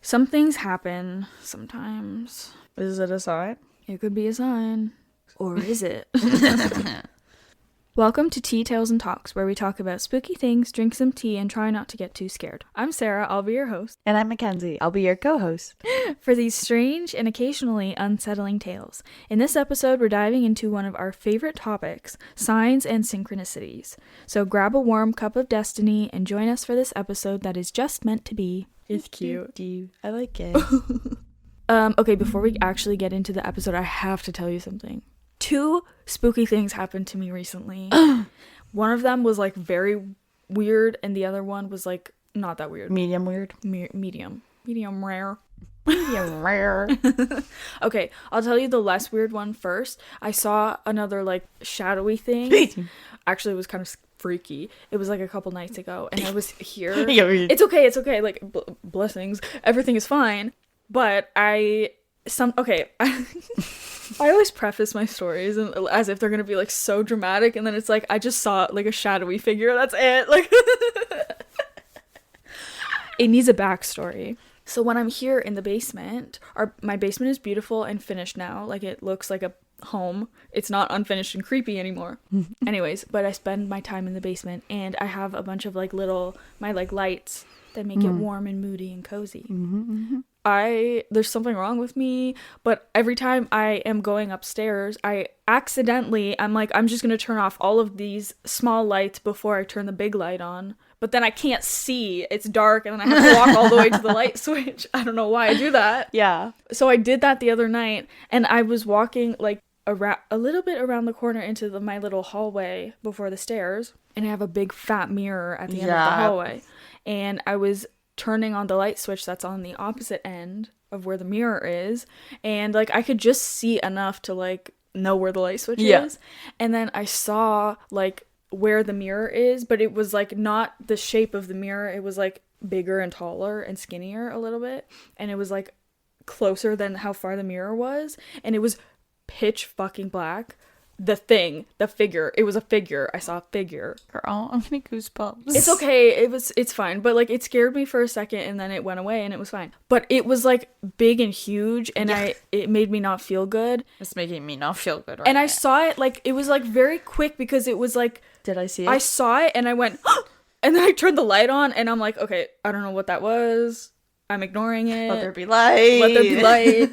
Some things happen sometimes. Is it a sign? It could be a sign. Or is it? Welcome to Tea, Tales, and Talks, where we talk about spooky things, drink some tea, and try not to get too scared. I'm Sarah, I'll be your host. And I'm Mackenzie, I'll be your co-host. For these strange and occasionally unsettling tales. In this episode, we're diving into one of our favorite topics, signs and synchronicities. So grab a warm cup of destiny and join us for this episode that is just meant to be. It's cute. I like it. Okay, before we actually get into the episode, I have to tell you something. 2 spooky things happened to me recently. One of them was like very weird, and the other one was like not that weird. Medium weird? Medium rare. Medium rare. Okay, I'll tell you the less weird one first. I saw another like shadowy thing. Actually, it was kind of freaky. It was like a couple nights ago, and I was here. It's okay. Like blessings, everything is fine. But I always preface my stories as if they're gonna be like so dramatic, and then it's like I just saw like a shadowy figure. That's it. Like it needs a backstory. So when I'm here in the basement, my basement is beautiful and finished now. Like it looks like a home. It's not unfinished and creepy anymore. Anyways, but I spend my time in the basement, and I have a bunch of like my lights that make it warm and moody and cozy. There's something wrong with me, but every time I am going upstairs, I'm like, I'm just gonna turn off all of these small lights before I turn the big light on. But then I can't see, it's dark, and then I have to walk all the way to the light switch. I don't know why I do that. Yeah. So I did that the other night, and I was walking like a little bit around the corner into my little hallway before the stairs, and I have a big fat mirror at the end of the hallway, and I was turning on the light switch that's on the opposite end of where the mirror is, and like I could just see enough to like know where the light switch is, and then I saw like where the mirror is, but it was like not the shape of the mirror. It was like bigger and taller and skinnier a little bit, and it was like closer than how far the mirror was, and it was pitch fucking black. The figure, it was a figure. I saw a figure. Girl, I'm getting goosebumps. It's okay. It's fine. But like it scared me for a second, and then it went away, and it was fine. But it was like big and huge, and it made me not feel good. It's making me not feel good and now. I saw it like it was like very quick, because it was like, did I see it? I saw it and I went, and then I turned the light on, and I'm like, okay, I don't know what that was. I'm ignoring it. Let there be light.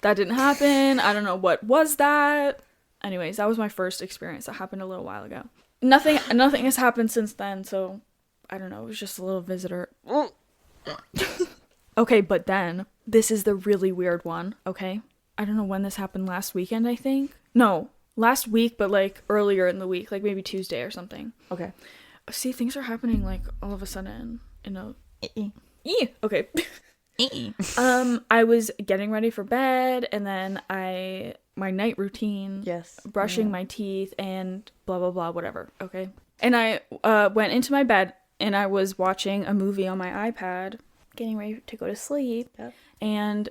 That didn't happen. I don't know what was that. Anyways, that was my first experience. That happened a little while ago. Nothing has happened since then, so I don't know. It was just a little visitor. Okay, but then this is the really weird one, okay? I don't know when this happened, last weekend, I think. No, last week, but like earlier in the week, like maybe Tuesday or something. Okay. See, things are happening like all of a sudden in a okay. I was getting ready for bed, and then my night routine, brushing my teeth and blah blah blah, whatever, okay? And I went into my bed, and I was watching a movie on my iPad, getting ready to go to sleep, and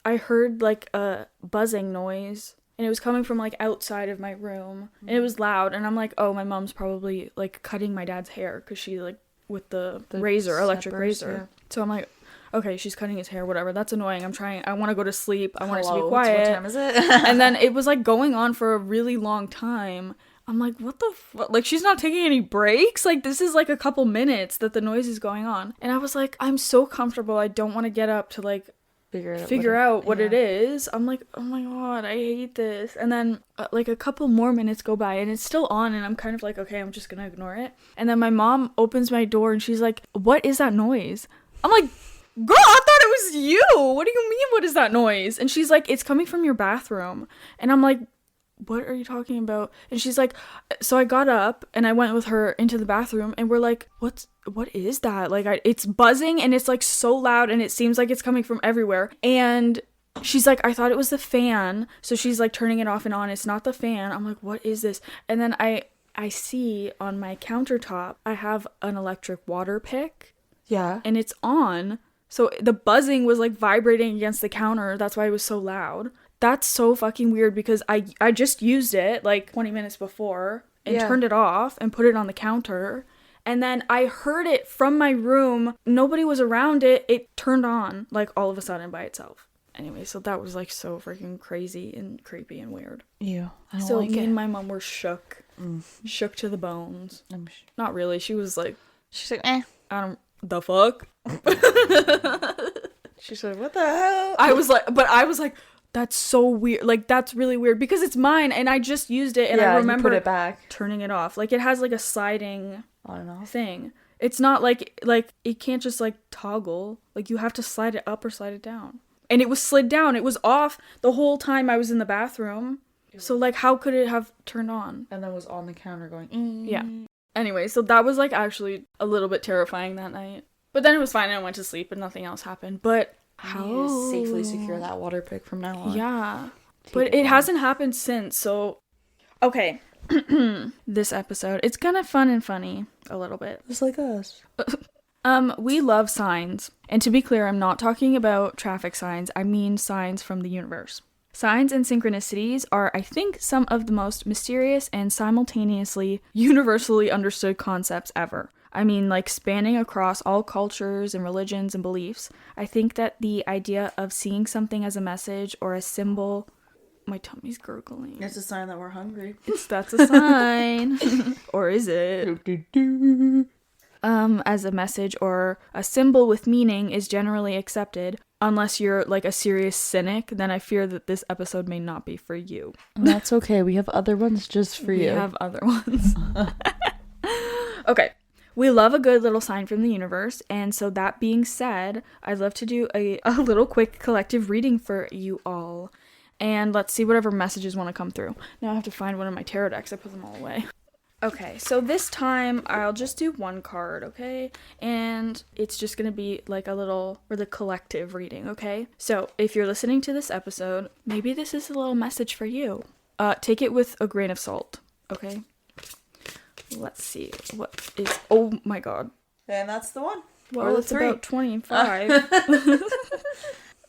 I heard like a buzzing noise, and it was coming from like outside of my room, and it was loud, and I'm like, oh, my mom's probably like cutting my dad's hair, because she like with the razor, electric razor. So I'm like, okay, she's cutting his hair, whatever. That's annoying. I want to go to sleep. I want it to be quiet. What time is it? And then it was like going on for a really long time. I'm like, what the fuck? Like, she's not taking any breaks? Like, this is like a couple minutes that the noise is going on. And I was like, I'm so comfortable. I don't want to get up to like figure out what it is. I'm like, oh my god, I hate this. And then like a couple more minutes go by, and it's still on, and I'm kind of like, okay, I'm just gonna ignore it. And then my mom opens my door, and she's like, what is that noise? I'm like, girl, I thought it was you. What do you mean, what is that noise? And she's like, it's coming from your bathroom. And I'm like, what are you talking about? And she's like, so I got up and I went with her into the bathroom, and we're like, what is that? Like, it's buzzing, and it's like so loud, and it seems like it's coming from everywhere. And she's like, I thought it was the fan. So she's like turning it off and on. It's not the fan. I'm like, what is this? And then I see on my countertop, I have an electric water pick. Yeah. And it's on. So the buzzing was like vibrating against the counter. That's why it was so loud. That's so fucking weird, because I just used it like 20 minutes before and turned it off and put it on the counter. And then I heard it from my room. Nobody was around it. It turned on, like, all of a sudden by itself. Anyway, so that was, like, so freaking crazy and creepy and weird. Ew. I don't So like me it. and my mom were shook. Shook to the bones. Not really. She was like... She's like, eh. I don't... The fuck? She said, what the hell? I was like, that's so weird. Like, that's really weird because it's mine and I just used it and I remember put it back. turning it off. Like, it has like a sliding I don't know. thing. It's not like it can't just like toggle. Like, you have to slide it up or slide it down. And it was slid down. It was off the whole time I was in the bathroom. So like, how could it have turned on? And then was on the counter going, Yeah. Anyway, so that was like actually a little bit terrifying that night. But then it was fine and I went to sleep and nothing else happened. But How do you safely secure that water pick from now on? Yeah. But it hasn't happened since, so... Okay. This episode, it's kind of fun and funny, a little bit. Just like us. We love signs. And to be clear, I'm not talking about traffic signs, I mean signs from the universe. Signs and synchronicities are, I think, some of the most mysterious and simultaneously universally understood concepts ever. I mean, like, spanning across all cultures and religions and beliefs. I think that the idea of seeing something as a message or a symbol... My tummy's gurgling. It's a sign that we're hungry. That's a sign. Or is it? As a message or a symbol with meaning is generally accepted. Unless you're, like, a serious cynic, then I fear that this episode may not be for you. That's okay. We have other ones just for you. We have other ones. Okay. We love a good little sign from the universe, and so that being said, I'd love to do a little quick collective reading for you all. And let's see whatever messages want to come through. Now I have to find one of my tarot decks. I put them all away. Okay, so this time I'll just do one card, okay? And it's just going to be like a little, or the collective reading, okay? So if you're listening to this episode, maybe this is a little message for you. Take it with a grain of salt, okay? Let's see. What is... Oh my god. And that's the one. Well, it's about 25.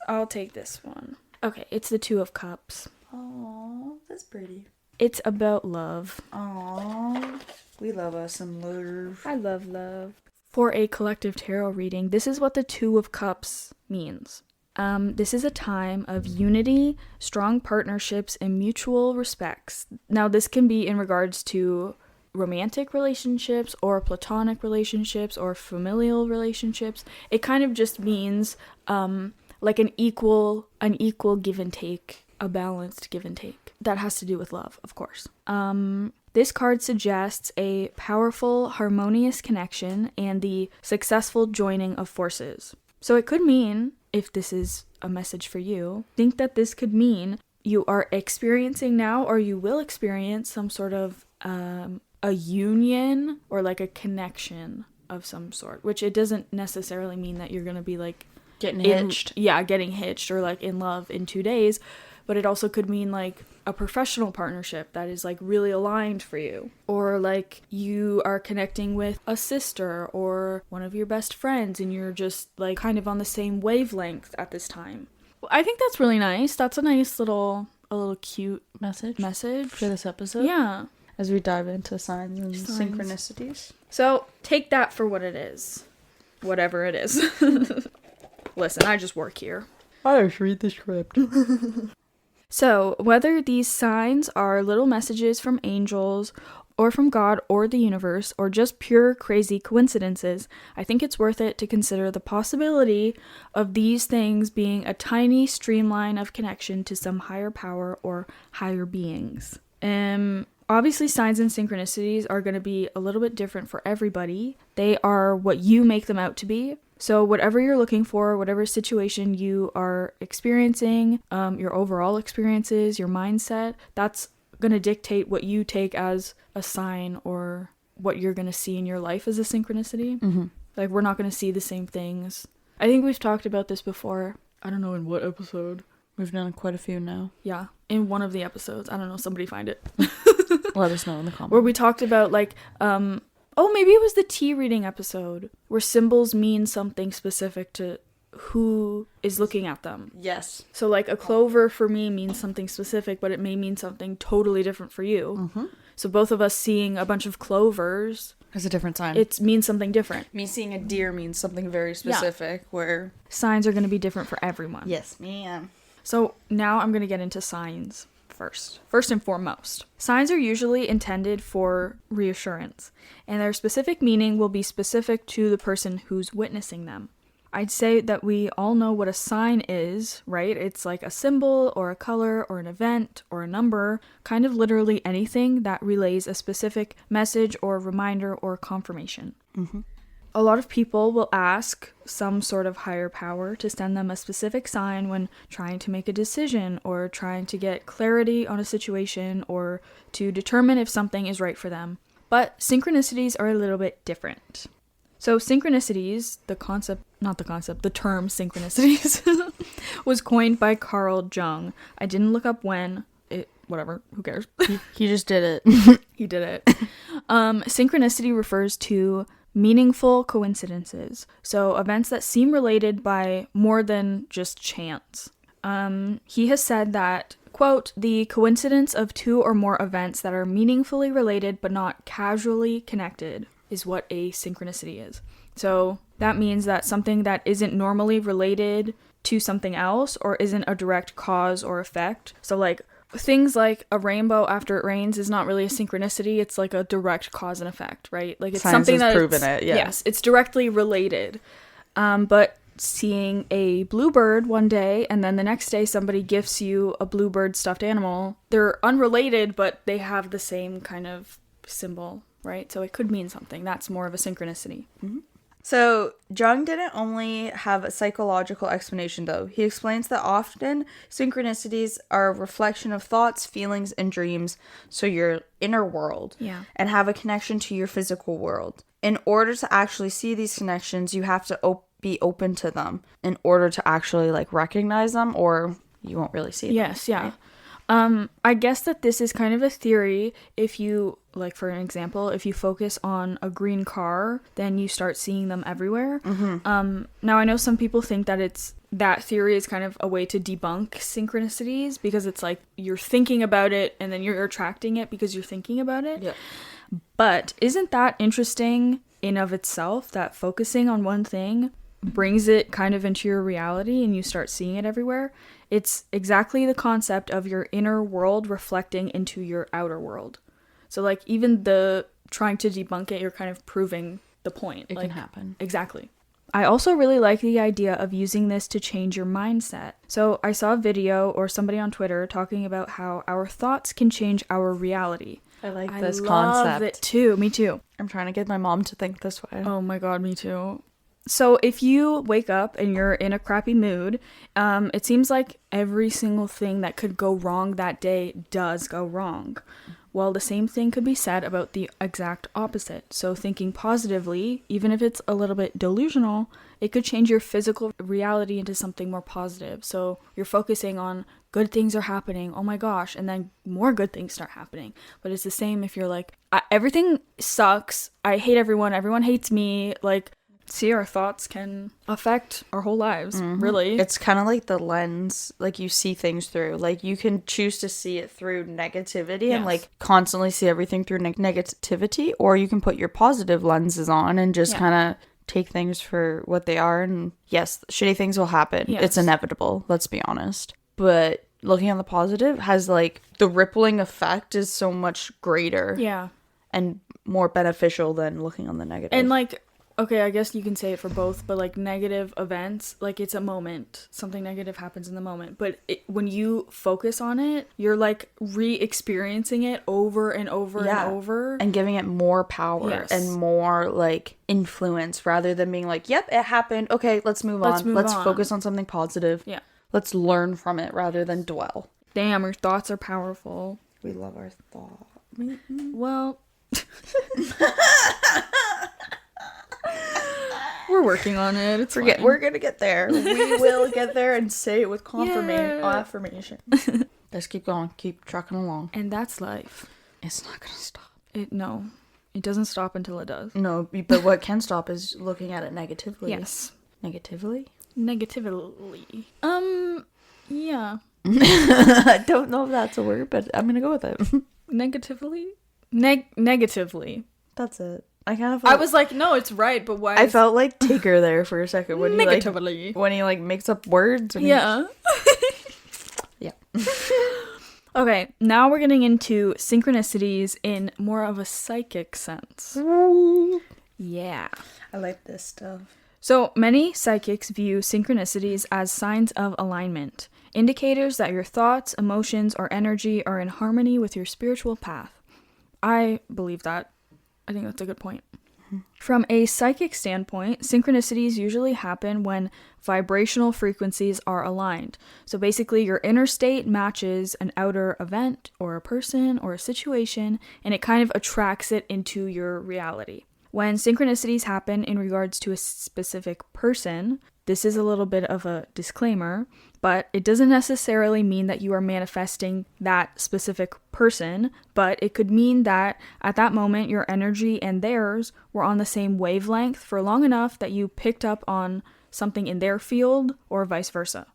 I'll take this one. Okay, it's the Two of Cups. Aww, that's pretty. It's about love. Aww. We love us some love. I love love. For a collective tarot reading, this is what the Two of Cups means. This is a time of unity, strong partnerships, and mutual respects. Now, this can be in regards to romantic relationships or platonic relationships or familial relationships. It kind of just means like an equal give and take, a balanced give and take. That has to do with love, of course. This card suggests a powerful, harmonious connection and the successful joining of forces. So it could mean, if this is a message for you, think that this could mean you are experiencing now or you will experience some sort of a union or like a connection of some sort, which it doesn't necessarily mean that you're going to be like Getting hitched. Getting hitched or like in love in 2 days, but it also could mean like a professional partnership that is like really aligned for you, or like you are connecting with a sister or one of your best friends and you're just like kind of on the same wavelength at this time. I think that's really nice. That's a nice a little cute message for this episode. Yeah. As we dive into signs and synchronicities. So take that for what it is. Whatever it is. Listen, I just work here. I just read the script. So, whether these signs are little messages from angels, or from God or the universe, or just pure crazy coincidences, I think it's worth it to consider the possibility of these things being a tiny streamline of connection to some higher power or higher beings. Obviously, signs and synchronicities are going to be a little bit different for everybody. They are what you make them out to be. So whatever you're looking for, whatever situation you are experiencing, your overall experiences, your mindset, that's going to dictate what you take as a sign or what you're going to see in your life as a synchronicity. Mm-hmm. Like, we're not going to see the same things. I think we've talked about this before. I don't know in what episode. We've done quite a few now. Yeah, in one of the episodes. I don't know, somebody find it. Let us know in the comments. Where we talked about, like, maybe it was the tea reading episode, where symbols mean something specific to who is looking at them. Yes. So, like, a clover for me means something specific, but it may mean something totally different for you. Mm-hmm. So both of us seeing a bunch of clovers It's a different sign. It means something different. Me seeing a deer means something very specific where... Signs are going to be different for everyone. Yes, ma'am. So now I'm going to get into signs first. First and foremost, signs are usually intended for reassurance, and their specific meaning will be specific to the person who's witnessing them. I'd say that we all know what a sign is, right? It's like a symbol or a color or an event or a number, kind of literally anything that relays a specific message or reminder or confirmation. Mm-hmm. A lot of people will ask some sort of higher power to send them a specific sign when trying to make a decision or trying to get clarity on a situation or to determine if something is right for them. But synchronicities are a little bit different. So synchronicities, the term synchronicities, was coined by Carl Jung. I didn't look up when. Whatever, who cares? He just did it. He did it. Synchronicity refers to meaningful coincidences. So events that seem related by more than just chance. He has said that, quote, the coincidence of two or more events that are meaningfully related but not casually connected is what a synchronicity is. So that means that something that isn't normally related to something else or isn't a direct cause or effect. So like things like a rainbow after it rains is not really a synchronicity. It's like a direct cause and effect, right? Like it's Science something has that proven it, yeah. Yes, it's directly related. But seeing a bluebird one day and then the next day somebody gifts you a bluebird stuffed animal, they're unrelated, but they have the same kind of symbol, right? So it could mean something. That's more of a synchronicity. Mm-hmm. So Jung didn't only have a psychological explanation, though. He explains that often synchronicities are a reflection of thoughts, feelings, and dreams, so your inner world, and have a connection to your physical world. In order to actually see these connections, you have to be open to them in order to actually like recognize them, or you won't really see them. Yes, yeah. Right? I guess that this is kind of a theory. If you, like for an example, if you focus on a green car, then you start seeing them everywhere. Mm-hmm. Now I know some people think that that theory is kind of a way to debunk synchronicities because it's like you're thinking about it and then you're attracting it because you're thinking about it. Yeah. But isn't that interesting in of itself, that focusing on one thing brings it kind of into your reality and you start seeing it everywhere? It's exactly the concept of your inner world reflecting into your outer world. So like even the trying to debunk it, you're kind of proving the point. It can happen. Exactly. I also really like the idea of using this to change your mindset. So I saw a video or somebody on Twitter talking about how our thoughts can change our reality. I like this concept. I love it too. Me too. I'm trying to get my mom to think this way. Oh my god, me too. So if you wake up and you're in a crappy mood, it seems like every single thing that could go wrong that day does go wrong. Well, the same thing could be said about the exact opposite. So thinking positively, even if it's a little bit delusional, it could change your physical reality into something more positive. So you're focusing on good things are happening, oh my gosh, and then more good things start happening. But it's the same if you're like, everything sucks, I hate everyone hates me, like... See, our thoughts can affect our whole lives, really. It's kind of like the lens, like you see things through. Like you can choose to see it through negativity and like constantly see everything through negativity, or you can put your positive lenses on and just kind of take things for what they are. And yes, shitty things will happen. Yes. It's inevitable, let's be honest. But looking on the positive has like the rippling effect is so much greater. Yeah. And more beneficial than looking on the negative. And like... Okay, I guess you can say it for both, but like negative events, like it's a moment. Something negative happens in the moment. But when you focus on it, you're like re-experiencing it over and over and over. And giving it more power and more like influence rather than being like, yep, it happened. Okay, let's move on. Let's focus on something positive. Yeah. Let's learn from it rather than dwell. Damn, your thoughts are powerful. We love our thoughts. Well... We're working on it. It's fine. We're gonna get there. We will get there and say it with affirmation. Let's keep going. Keep trucking along. And that's life. It's not gonna stop. No. It doesn't stop until it does. No, but what can stop is looking at it negatively. Yes. Negatively? Negatively. Yeah. I don't know if that's a word, but I'm gonna go with it. Negatively? Negatively. That's it. I kind of I was like, no, it's right, but why? I felt like Tigger there for a second when negatively. He like makes up words. And yeah. Yeah. Okay, now we're getting into synchronicities in more of a psychic sense. Ooh. Yeah. I like this stuff. So many psychics view synchronicities as signs of alignment, indicators that your thoughts, emotions, or energy are in harmony with your spiritual path. I believe that. I think that's a good point. From a psychic standpoint, synchronicities usually happen when vibrational frequencies are aligned. So basically, your inner state matches an outer event or a person or a situation, and it kind of attracts it into your reality. When synchronicities happen in regards to a specific person, this is a little bit of a disclaimer, but it doesn't necessarily mean that you are manifesting that specific person, but it could mean that at that moment your energy and theirs were on the same wavelength for long enough that you picked up on something in their field or vice versa.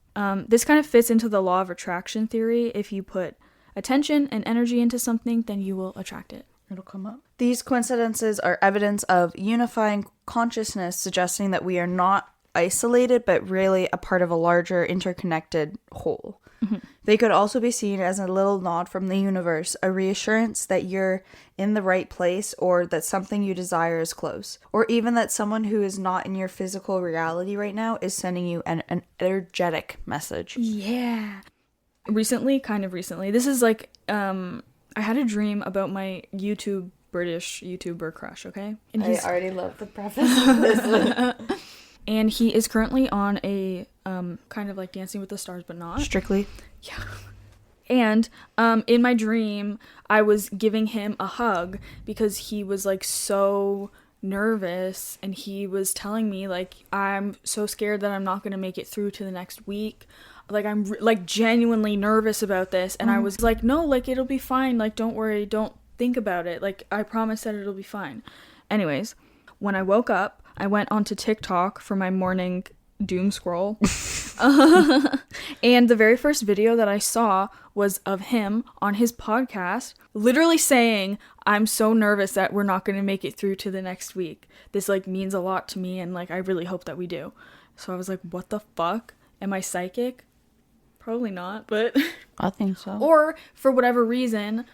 This kind of fits into the law of attraction theory. If you put attention and energy into something, then you will attract it. It'll come up. These coincidences are evidence of unifying consciousness, suggesting that we are not isolated, but really a part of a larger interconnected whole. Mm-hmm. They could also be seen as a little nod from the universe, a reassurance that you're in the right place or that something you desire is close, or even that someone who is not in your physical reality right now is sending you an energetic message. Yeah. Recently, this is like, I had a dream about my British YouTuber crush, okay? And I already love the preface of this. And he is currently on a kind of like Dancing with the Stars, but not. Strictly. Yeah. And in my dream, I was giving him a hug because he was like so nervous, and he was telling me like, I'm so scared that I'm not going to make it through to the next week. Like, I'm like genuinely nervous about this. And I was like, no, like, it'll be fine. Like, don't worry. Don't think about it. Like, I promise that it'll be fine. Anyways, when I woke up, I went onto TikTok for my morning doom scroll. And the very first video that I saw was of him on his podcast, literally saying, I'm so nervous that we're not going to make it through to the next week. This like means a lot to me, and like, I really hope that we do. So I was like, what the fuck? Am I psychic? Probably not, but I think so. Or for whatever reason,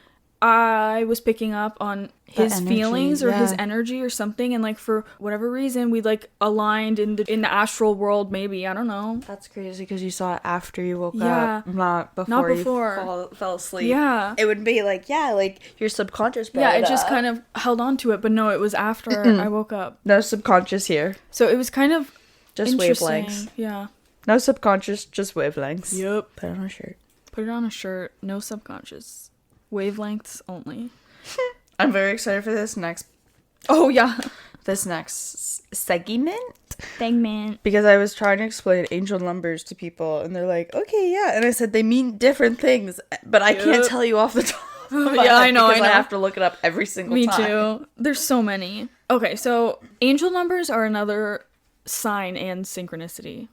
I was picking up on his feelings or his energy or something, and like for whatever reason we like aligned in the astral world. Maybe, I don't know. That's crazy because you saw it after you woke up, not before you fell asleep. Yeah, it would be like your subconscious. Yeah, it just kind of held on to it, but no, it was after I woke up. No subconscious here. So it was kind of just wavelengths. Yeah. No subconscious, just wavelengths. Yep. Put it on a shirt. Put it on a shirt. No subconscious. Wavelengths only. I'm very excited for this next. Oh, yeah. This next segment. Because I was trying to explain angel numbers to people, and they're like, okay, yeah. And I said they mean different things, but I can't tell you off the top of my head. I know. I have to look it up every single time. Me too. There's so many. Okay, so angel numbers are another sign and synchronicity.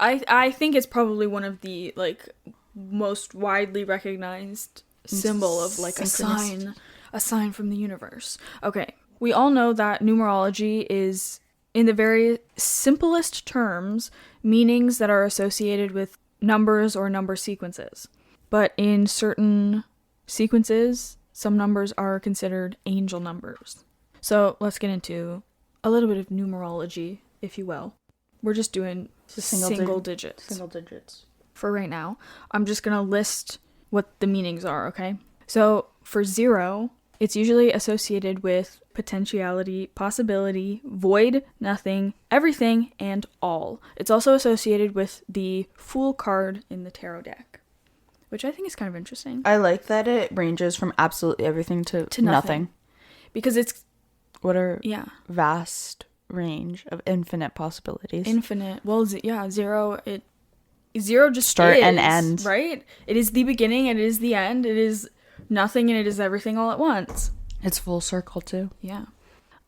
I think it's probably one of the like most widely recognized symbol of like a sign from the universe. Okay, we all know that numerology is, in the very simplest terms, meanings that are associated with numbers or number sequences. But in certain sequences, some numbers are considered angel numbers. So let's get into a little bit of numerology, if you will. We're just doing single digits. Single digits. For right now. I'm just going to list what the meanings are, okay? So for 0, it's usually associated with potentiality, possibility, void, nothing, everything, and all. It's also associated with the Fool card in the tarot deck, which I think is kind of interesting. I like that it ranges from absolutely everything to nothing. Because it's... What are vast range of infinite possibilities. Infinite. Well, 0, zero just start is, and end. Right? It is the beginning and it is the end. It is nothing and it is everything all at once. It's full circle too. Yeah.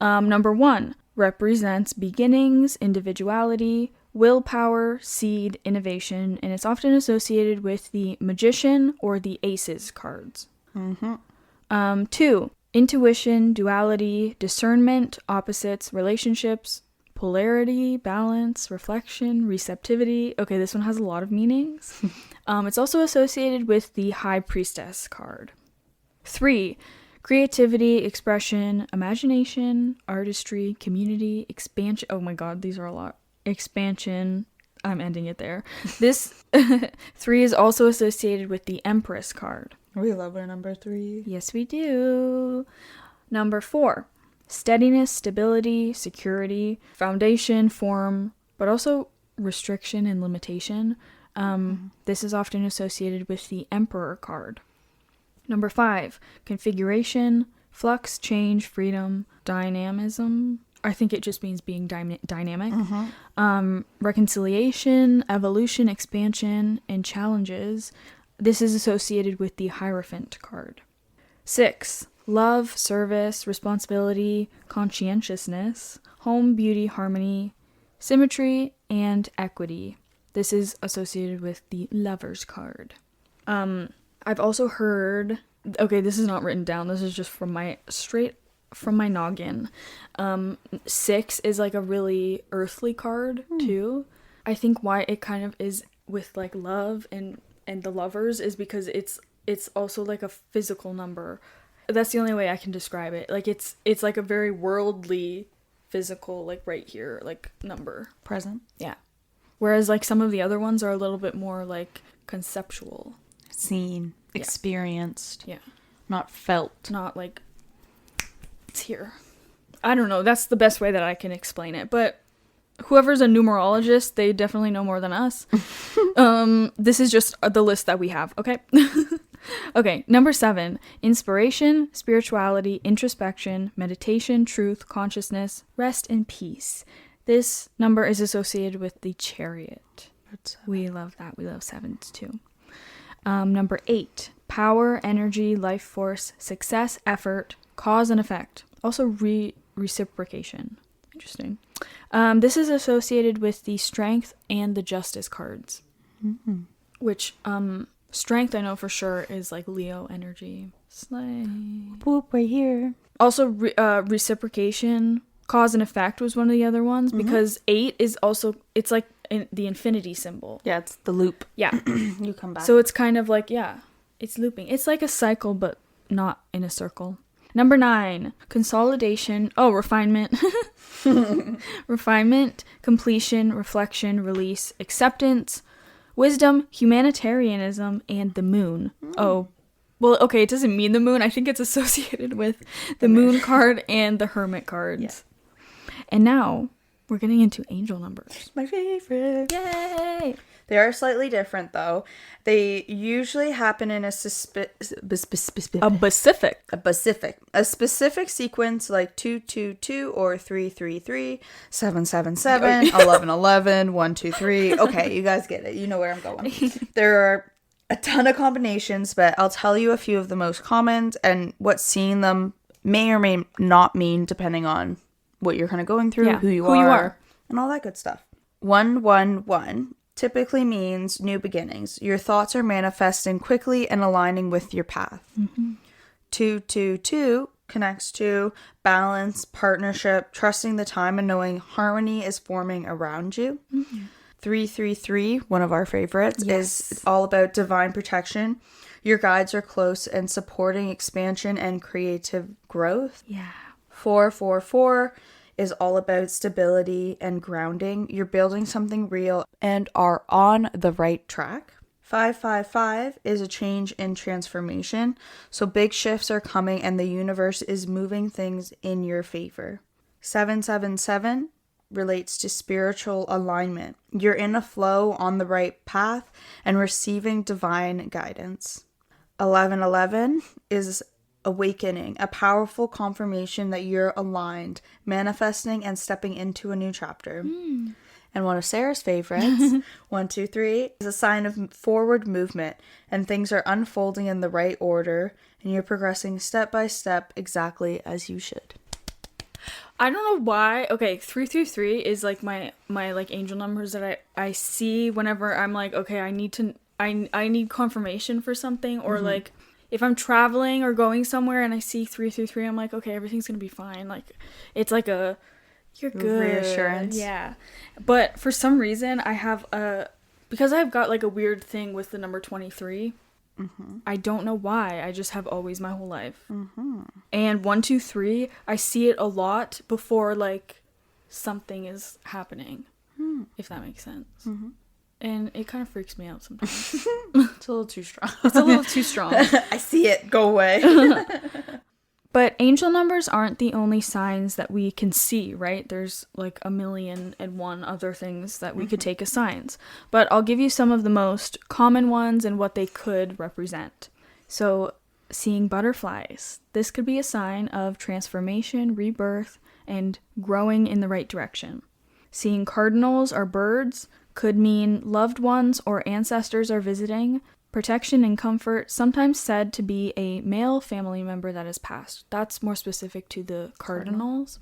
Number 1 represents beginnings, individuality, willpower, seed, innovation, and it's often associated with the Magician or the Aces cards. 2 Intuition, duality, discernment, opposites, relationships, polarity, balance, reflection, receptivity. Okay, this one has a lot of meanings. It's also associated with the High Priestess card. 3, creativity, expression, imagination, artistry, community, expansion. Oh my god, these are a lot. Expansion. I'm ending it there. This 3 is also associated with the Empress card. We love our number 3. Yes, we do. Number 4, steadiness, stability, security, foundation, form, but also restriction and limitation. This is often associated with the Emperor card. Number 5, configuration, flux, change, freedom, dynamism. I think it just means being dynamic. Reconciliation, evolution, expansion, and challenges. This is associated with the Hierophant card. 6, love, service, responsibility, conscientiousness, home, beauty, harmony, symmetry, and equity. This is associated with the Lover's card. I've also heard, okay, this is not written down, this is just straight from my noggin. 6 is like a really earthly card too. I think why it kind of is with like love and the lovers is because it's also like a physical number. That's the only way I can describe it. Like it's like a very worldly, physical, like right here, like number. Present. Yeah. Whereas like some of the other ones are a little bit more like conceptual. Seen. Experienced. Yeah. Not felt. Not like it's here. I don't know. That's the best way that I can explain it. But whoever's a numerologist, they definitely know more than us. This is just the list that we have, okay? Okay, number 7, inspiration, spirituality, introspection, meditation, truth, consciousness, rest, and peace. This number is associated with the Chariot. We love that. We love 7s too. Number 8, power, energy, life force, success, effort, cause and effect. Also reciprocation. Interesting. This is associated with the Strength and the Justice cards. Which, Strength I know for sure is like Leo energy. Slay. Whoop, right here. Also, reciprocation, cause and effect was one of the other ones, because 8 is also, it's like the infinity symbol. Yeah, it's the loop. Yeah. You come back. So it's kind of like, yeah, it's looping. It's like a cycle, but not in a circle. Number 9, consolidation. Oh, refinement. Refinement, completion, reflection, release, acceptance, wisdom, humanitarianism, and the moon. Oh, well, okay, it doesn't mean the moon. I think it's associated with the moon card and the hermit cards. Yeah. And now we're getting into angel numbers. My favorite. Yay! They are slightly different, though. They usually happen in a specific sequence, like 222 or 333, 777, 1111, 123. Okay, you guys get it. You know where I'm going. There are a ton of combinations, but I'll tell you a few of the most common and what seeing them may or may not mean depending on what you're kind of going through, who you are, and all that good stuff. 111 typically means new beginnings. Your thoughts are manifesting quickly and aligning with your path. 222 connects to balance, partnership, trusting the time, and knowing harmony is forming around you. 333, one of our favorites, is all about divine protection. Your guides are close and supporting expansion and creative growth. 444 is all about stability and grounding. You're building something real and are on the right track. 555 is a change in transformation. So big shifts are coming and the universe is moving things in your favor. 777 relates to spiritual alignment. You're in a flow, on the right path, and receiving divine guidance. 1111 is awakening, a powerful confirmation that you're aligned, manifesting and stepping into a new chapter. And one of Sarah's favorites, 123, is a sign of forward movement, and things are unfolding in the right order, and you're progressing step by step exactly as you should. I don't know why. Okay, 333 is like my like angel numbers that I see whenever I'm like, okay, I need confirmation for something, or like if I'm traveling or going somewhere and I see 333, I'm like, okay, everything's gonna be fine. Like, it's like a, you're good. Reassurance. Yeah. But for some reason, because I've got like a weird thing with the number 23. I don't know why. I just have always my whole life. And 123, I see it a lot before like something is happening, if that makes sense. And it kind of freaks me out sometimes. It's a little too strong. It's a little too strong. I see it. Go away. But angel numbers aren't the only signs that we can see, right? There's like 1,000,001 other things that we could take as signs. But I'll give you some of the most common ones and what they could represent. So, seeing butterflies. This could be a sign of transformation, rebirth, and growing in the right direction. Seeing cardinals or birds could mean loved ones or ancestors are visiting. Protection and comfort, sometimes said to be a male family member that has passed. That's more specific to the cardinals.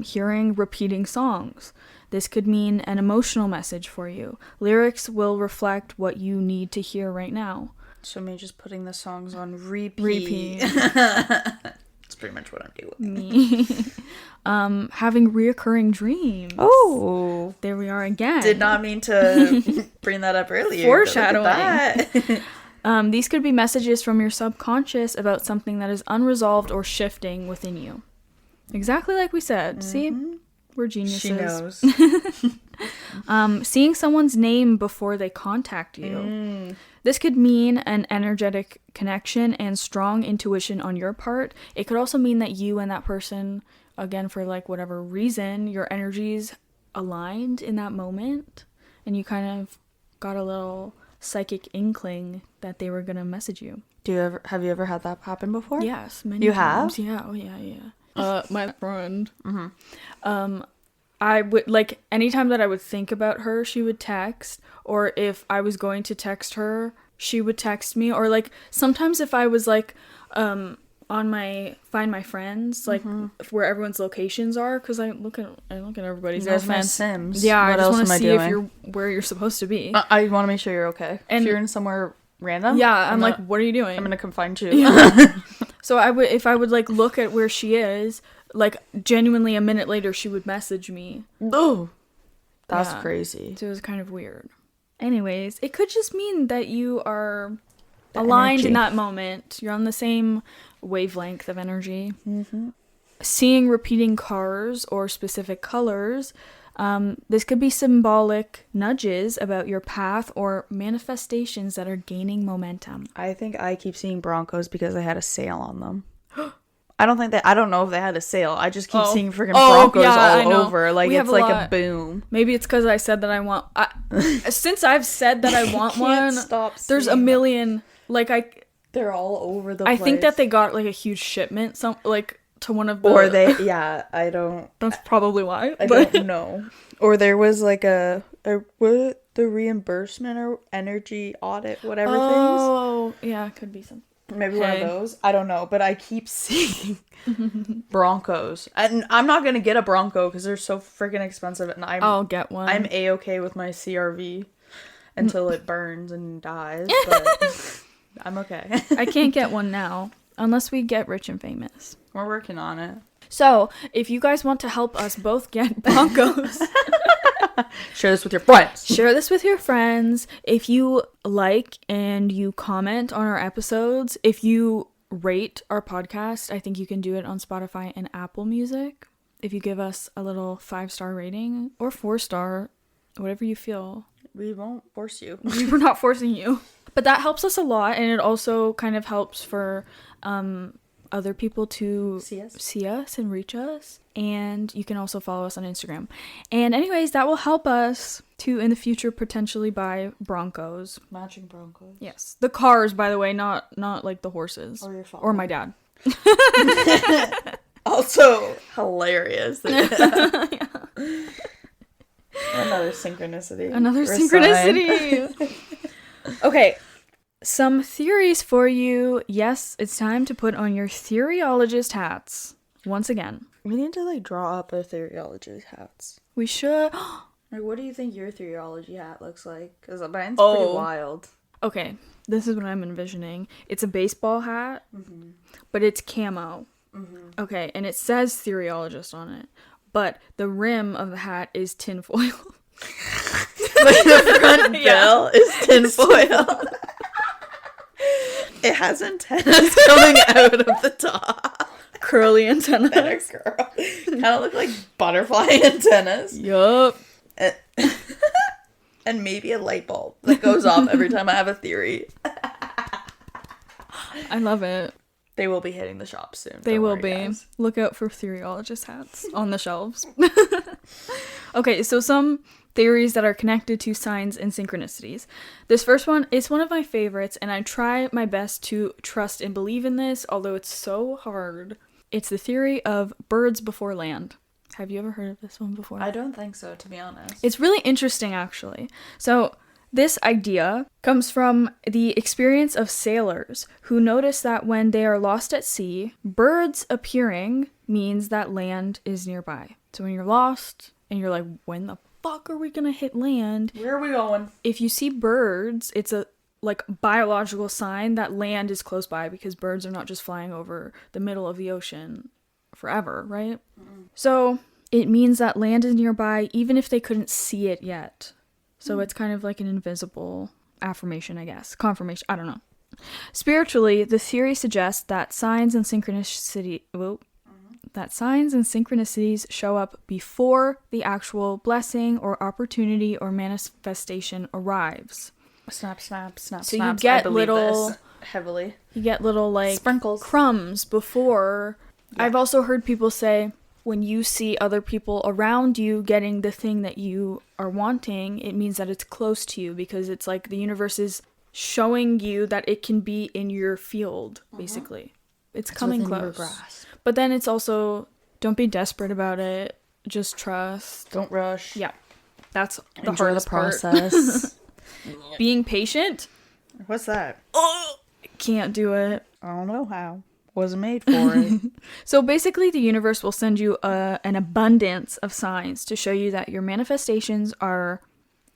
Hearing repeating songs. This could mean an emotional message for you. Lyrics will reflect what you need to hear right now. So me just putting the songs on repeat. That's pretty much what I'm doing. Me. Having reoccurring dreams. Oh. There we are again. Did not mean to bring that up earlier. Foreshadowing. These could be messages from your subconscious about something that is unresolved or shifting within you. Exactly like we said. See? We're geniuses. She knows. Seeing someone's name before they contact you. This could mean an energetic connection and strong intuition on your part. It could also mean that you and that person, again, for like whatever reason, your energies aligned in that moment, and you kind of got a little psychic inkling that they were gonna message you. Have you ever had that happen before? Yes, many You times. have? Yeah, oh yeah. My friend. I would, like, anytime that I would think about her, she would text, or if I was going to text her, she would text me, or, like, sometimes if I was, like, on my Find My Friends, like, where everyone's locations are, because I look at everybody's. You guys are Sims. Yeah, what I just want to see doing? if you're where you're supposed to be. I want to make sure you're okay. And if you're in somewhere random, yeah, I'm like, what are you doing? I'm gonna come find you. Yeah. So if I would like look at where she is, like genuinely a minute later she would message me. Oh, that's crazy. So it was kind of weird. Anyways, it could just mean that you are aligned in that moment. You're on the same wavelength of energy. Seeing repeating cars or specific colors. This could be symbolic nudges about your path or manifestations that are gaining momentum. I think I keep seeing Broncos because I had a sale on them. I don't know if they had a sale. I just keep seeing freaking Broncos all over. Like, it's like a boom. Maybe it's because I said that I want... since I've said that I want one, there's a million... Like, they're all over the place. I think that they got, like, a huge shipment, to one of the... Or they... Yeah, I don't... That's probably why. I don't know. Or there was, like, the reimbursement or energy audit, whatever things. Oh, yeah, it could be something. Maybe one of those. I don't know. But I keep seeing Broncos. And I'm not going to get a Bronco because they're so freaking expensive. And I'll get one. I'm A-okay with my CRV until it burns and dies. But I'm okay. I can't get one now unless we get rich and famous. We're working on it. So, if you guys want to help us both get Broncos... Share this with your friends. Share this with your friends. If you like and you comment on our episodes, if you rate our podcast, I think you can do it on Spotify and Apple Music. If you give us a little 5-star rating or 4-star, whatever you feel. We won't force you. We're not forcing you. But that helps us a lot, and it also kind of helps for other people to see us and reach us. And you can also follow us on Instagram. And anyways, that will help us to, in the future, potentially buy Broncos. Matching Broncos. Yes. The cars, by the way, not like the horses. Or your father. Or my dad. Also hilarious. Another synchronicity. Another synchronicity. Okay. Some theories for you. Yes, it's time to put on your theoryologist hats. Once again. We need to, like, draw up our theoryology hats. We should. Like, what do you think your theoryology hat looks like? Because mine's pretty wild. Okay, this is what I'm envisioning. It's a baseball hat, but it's camo. Okay, and it says Theoriologist on it, but the rim of the hat is tinfoil. Like the front bill is tinfoil. It has antennas coming out of the top. Curly antennas. Girl. Kind of look like butterfly antennas. Yup. And maybe a light bulb that goes off every time I have a theory. I love it. They will be hitting the shops soon. They will be. Guys. Look out for Theoriologist hats on the shelves. Okay, so some theories that are connected to signs and synchronicities. This first one is one of my favorites, and I try my best to trust and believe in this, although it's so hard. It's the theory of birds before land. Have you ever heard of this one before? I don't think so, to be honest. It's really interesting, actually. So, this idea comes from the experience of sailors who notice that when they are lost at sea, birds appearing means that land is nearby. So when you're lost and you're like, when the fuck are we gonna hit land? Where are we going? If you see birds, it's a like biological sign that land is close by, because birds are not just flying over the middle of the ocean forever, right? So it means that land is nearby even if they couldn't see it yet. So it's kind of like an invisible affirmation, I guess. Confirmation. I don't know. Spiritually, the theory suggests that signs and synchronicities show up before the actual blessing or opportunity or manifestation arrives. Snap, snap, snap, So snaps. you I get believe little this heavily. You get little like Sprinkles. crumbs before. Yeah. I've also heard people say, when you see other people around you getting the thing that you are wanting, it means that it's close to you, because it's like the universe is showing you that it can be in your field, basically. It's coming close. But then it's also, don't be desperate about it. Just trust. Don't rush. Yeah. That's the Enjoy hardest the process. Being patient. What's that? Oh, can't do it. I don't know how. Wasn't made for it. So basically, the universe will send you an abundance of signs to show you that your manifestations are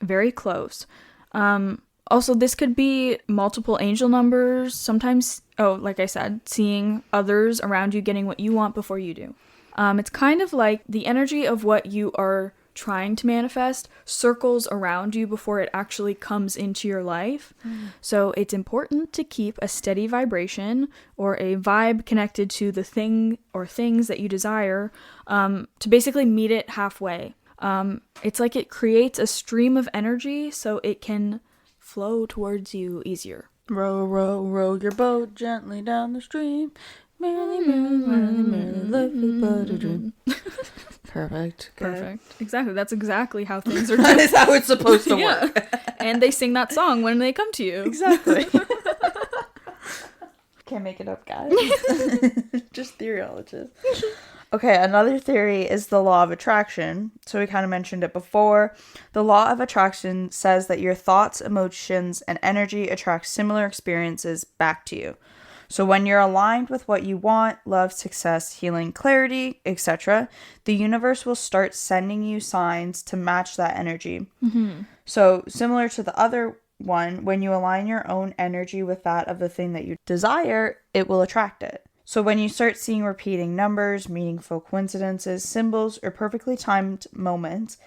very close. Also, this could be multiple angel numbers. Sometimes, like I said, seeing others around you getting what you want before you do. It's kind of like the energy of what you are trying to manifest circles around you before it actually comes into your life. So it's important to keep a steady vibration or a vibe connected to the thing or things that you desire, to basically meet it halfway. It's like it creates a stream of energy so it can flow towards you easier. Row, row, row your boat gently down the stream. Merrily, merrily, merrily, merrily, life is but a dream. Perfect. Exactly. That's exactly how things are That done. is how it's supposed to work. And they sing that song when they come to you. Exactly. Can't make it up, guys. Just theoriologists. Okay, another theory is the law of attraction. So we kind of mentioned it before. The law of attraction says that your thoughts, emotions, and energy attract similar experiences back to you. So when you're aligned with what you want, love, success, healing, clarity, etc., the universe will start sending you signs to match that energy. So similar to the other one, when you align your own energy with that of the thing that you desire, it will attract it. So when you start seeing repeating numbers, meaningful coincidences, symbols, or perfectly timed moments,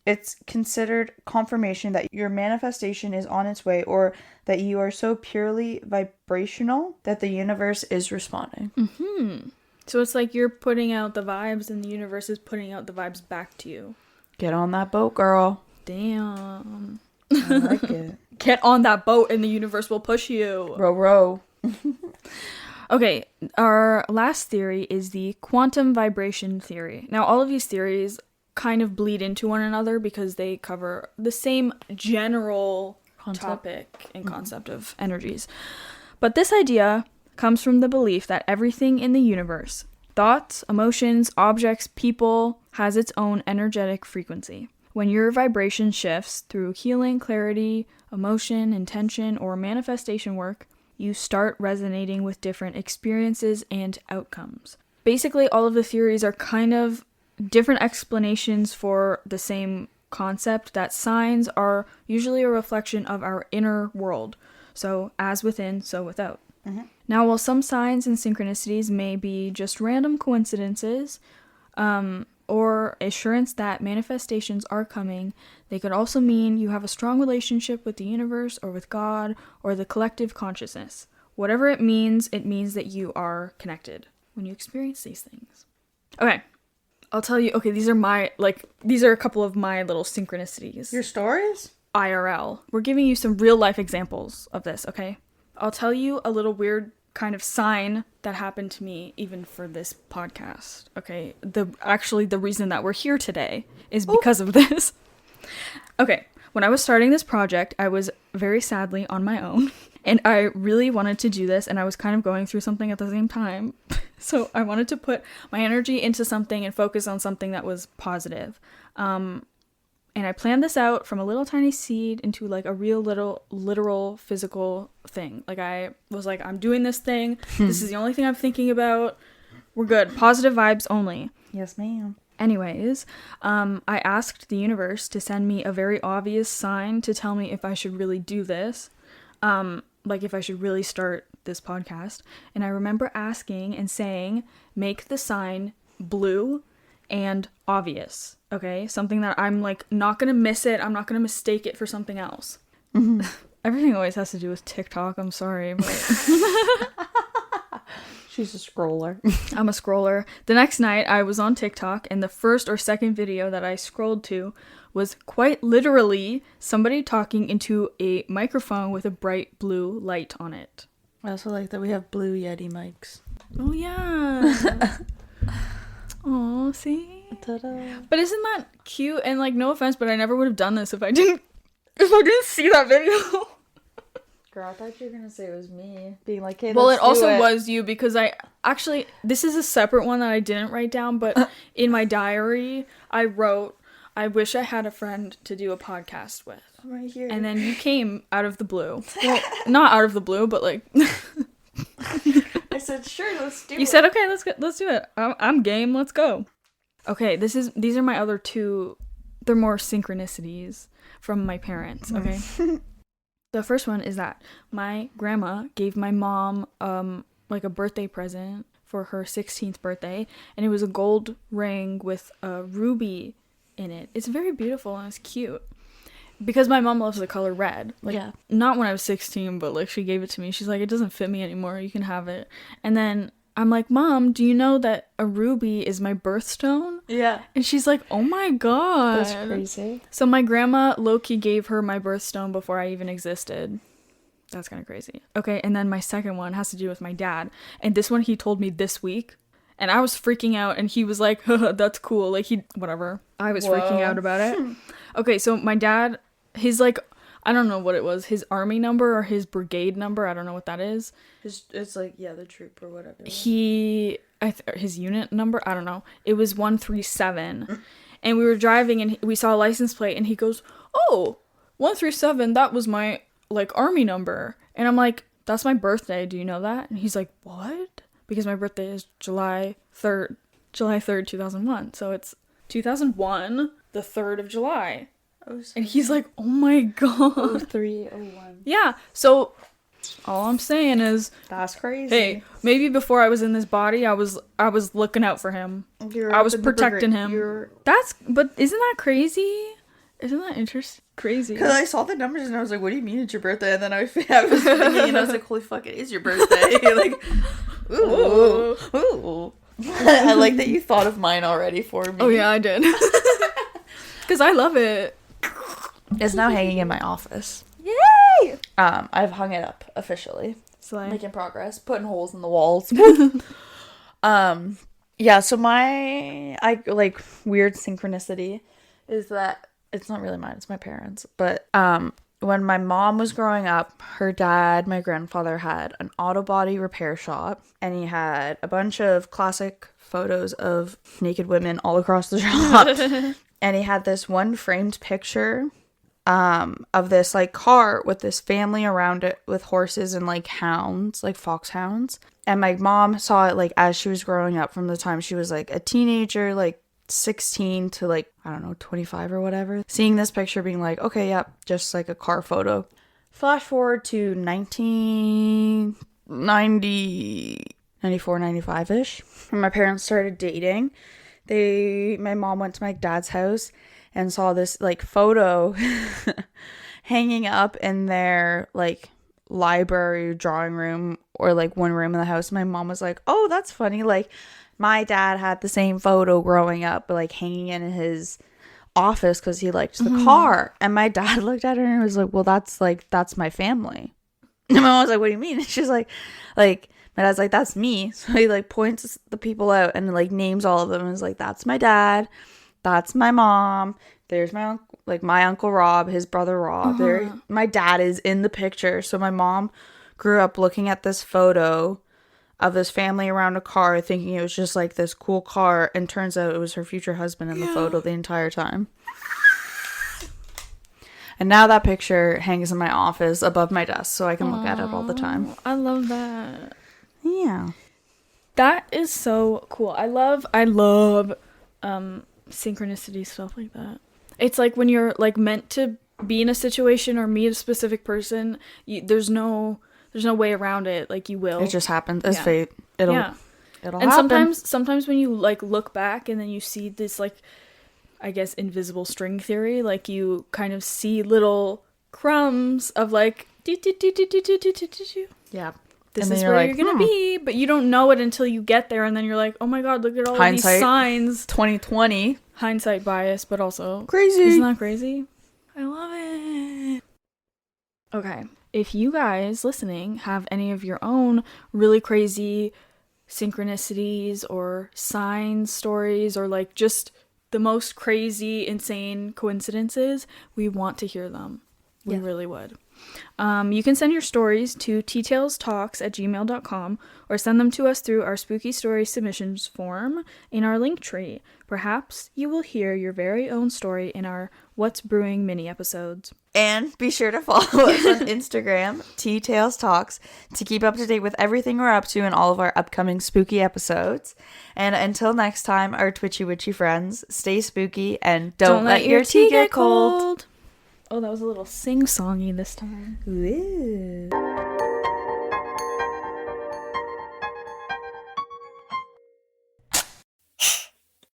it's considered confirmation that your manifestation is on its way, or that you are so purely vibrational that the universe is responding. So it's like you're putting out the vibes and the universe is putting out the vibes back to you. Get on that boat, girl. Damn. I like it. Get on that boat and the universe will push you. Row, row. Okay, our last theory is the quantum vibration theory. Now, all of these theories kind of bleed into one another because they cover the same general topic and concept of energies. But this idea comes from the belief that everything in the universe, thoughts, emotions, objects, people, has its own energetic frequency. When your vibration shifts through healing, clarity, emotion, intention, or manifestation work, you start resonating with different experiences and outcomes. Basically, all of the theories are kind of different explanations for the same concept, that signs are usually a reflection of our inner world. So as within, so without. Now, while some signs and synchronicities may be just random coincidences, or assurance that manifestations are coming, they could also mean you have a strong relationship with the universe or with God or the collective consciousness. Whatever it means that you are connected when you experience these things. Okay, I'll tell you, these are a couple of my little synchronicities. Your stories? IRL. We're giving you some real life examples of this, okay? I'll tell you a little weird kind of sign that happened to me even for this podcast, okay? The reason that we're here today is because of this. Okay, when I was starting this project, I was very sadly on my own, and I really wanted to do this, and I was kind of going through something at the same time. So I wanted to put my energy into something and focus on something that was positive. And I planned this out from a little tiny seed into like a real little literal physical thing. Like I was like, I'm doing this thing. This is the only thing I'm thinking about. We're good. Positive vibes only. Yes, ma'am. Anyways, I asked the universe to send me a very obvious sign to tell me if I should really do this. Like if I should really start this podcast. And I remember asking and saying, make the sign blue and obvious. Okay, something that I'm like not gonna miss it. I'm not gonna mistake it for something else. Everything always has to do with TikTok. I'm sorry, but she's a scroller. I'm a scroller. The next night I was on TikTok, and the first or second video that I scrolled to was quite literally somebody talking into a microphone with a bright blue light on it. I also like that we have blue Yeti mics. Oh yeah. Oh, see? Ta-da. But isn't that cute? And like, no offense, but I never would have done this if I didn't see that video. Girl, I thought you were gonna say it was me being like, hey, well, it also was you, because I actually, this is a separate one that I didn't write down, but in my diary I wrote, I wish I had a friend to do a podcast with. I'm right here. And then you came out of the blue. Well, not out of the blue, but like I said, sure, let's do it. You said, okay, let's do it. I'm game. Let's go. Okay, these are my other two. They're more synchronicities from my parents. Okay. The first one is that my grandma gave my mom like a birthday present for her 16th birthday, and it was a gold ring with a ruby in it. It's very beautiful and it's cute. Because my mom loves the color red. Like, yeah. Not when I was 16, but, like, she gave it to me. She's like, it doesn't fit me anymore. You can have it. And then I'm like, Mom, do you know that a ruby is my birthstone? Yeah. And she's like, oh, my God. That's crazy. So my grandma low-key gave her my birthstone before I even existed. That's kind of crazy. Okay, and then my second one has to do with my dad. And this one he told me this week. And I was freaking out, and he was like, that's cool. Like, whatever. I was freaking out about it. Okay, so my dad, his, like, I don't know what it was, his army number or his brigade number, I don't know what that is. It's like, yeah, the troop or whatever. His unit number, I don't know. It was 137. And we were driving, and we saw a license plate, and he goes, oh, 137, that was my, like, army number. And I'm like, that's my birthday, do you know that? And he's like, what? Because my birthday is July 3rd, 2001. So it's 2001, the 3rd of July. And he's like, oh my God. 0301. Yeah. So all I'm saying is, that's crazy. Hey, maybe before I was in this body, I was looking out for him. I was protecting him. But isn't that crazy? Isn't that interesting? Crazy. Because I saw the numbers and I was like, what do you mean it's your birthday? And then I was thinking and I was like, holy fuck, it is your birthday. Like, ooh. Ooh. I like that you thought of mine already for me. Oh yeah, I did. Because I love it. It's now hanging in my office. Yay! I've hung it up officially. Slay. Making progress. Putting holes in the walls. Yeah, so my weird synchronicity is that it's not really mine, it's my parents. But when my mom was growing up, her dad, my grandfather, had an auto body repair shop, and he had a bunch of classic photos of naked women all across the shop. And he had this one framed picture of this like car with this family around it with horses and like hounds, like foxhounds. And my mom saw it like as she was growing up, from the time she was like a teenager, like 16 to like, I don't know, 25 or whatever. Seeing this picture, being like, okay, yep, just like a car photo. Flash forward to 1990, 94, 95-ish. When my parents started dating, my mom went to my dad's house and saw this, like, photo hanging up in their, like, library drawing room or, like, one room in the house. My mom was like, oh, that's funny. Like, my dad had the same photo growing up, but, like, hanging in his office because he liked the car. And my dad looked at her and was like, well, that's my family. And my mom was like, what do you mean? And she's like, my dad's like, that's me. So he, like, points the people out and, like, names all of them and is like, that's my dad, that's my mom, there's my Uncle Rob, his brother Rob, there, my dad is in the picture. So my mom grew up looking at this photo of this family around a car, thinking it was just, like, this cool car, and turns out it was her future husband in the photo the entire time. And now that picture hangs in my office above my desk, so I can look at it all the time. I love that. Yeah. That is so cool. I love synchronicity stuff like that. It's like when you're, like, meant to be in a situation or meet a specific person, there's no way around it. Like, you will. It just happens. It's fate. It'll and happen. sometimes when you, like, look back and then you see this, like, I guess, invisible string theory, like, you kind of see little crumbs of, like, yeah, this is where you're gonna be, but you don't know it until you get there, and then you're like, oh my god, look at all these signs. 2020 hindsight bias, but also crazy. Isn't that crazy? I love it. Okay, if you guys listening have any of your own really crazy synchronicities or sign stories, or, like, just the most crazy, insane coincidences, we want to hear them. We really would. You can send your stories to teatalestalks@gmail.com or send them to us through our spooky story submissions form in our link tree. Perhaps you will hear your very own story in our What's Brewing mini episodes. And be sure to follow us on Instagram, teatalestalks, to keep up to date with everything we're up to in all of our upcoming spooky episodes. And until next time, our twitchy witchy friends, stay spooky and don't let your tea get cold. Oh, that was a little sing-songy this time. Ooh.